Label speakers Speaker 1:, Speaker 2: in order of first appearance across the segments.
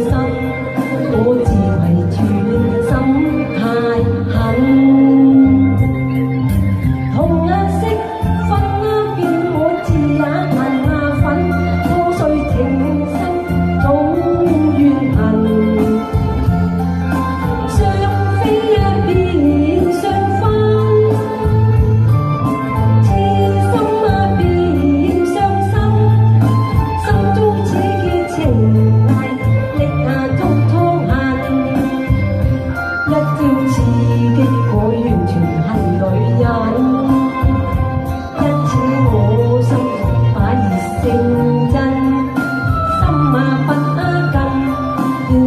Speaker 1: 心，我自為住心太狠。紅啊色，分啊變，我字也問啊粉，破碎情深總怨恨。雙飛啊變雙分，痴心啊變傷心，心中只結情懷，力下足湯恨。一朝刺激我完全係女人。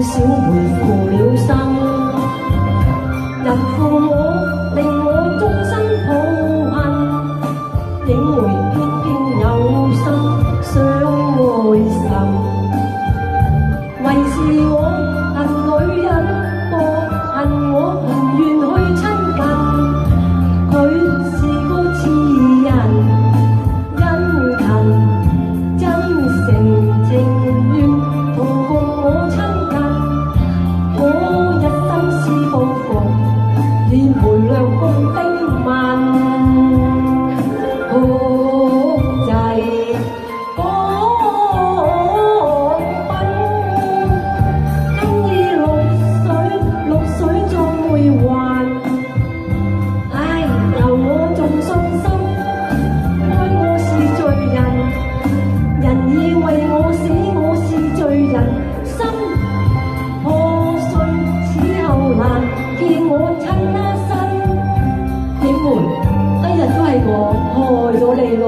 Speaker 1: 小回負了心，人負我，令我終身抱恨，影回偏偏有心想愛仇，為是我恨女人多，恨我唔願去親近，佢是個痴人，殷勤真誠情願同共我親。連回亮共丁問，哭祭講賓，今已綠水終會還。唉，由我仲信心，愛我是罪人，人以為我死，我是罪人，心破碎此後難見我親啦身。你們今日都係我害咗你咯，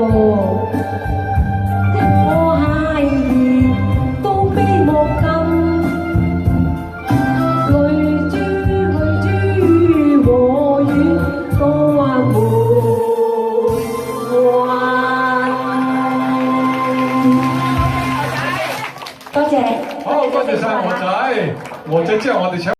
Speaker 1: 一個孩兒都悲莫禁，淚珠和雨都話沒還。多謝，
Speaker 2: 好，多謝晒鵝仔，鵝仔之後我哋請。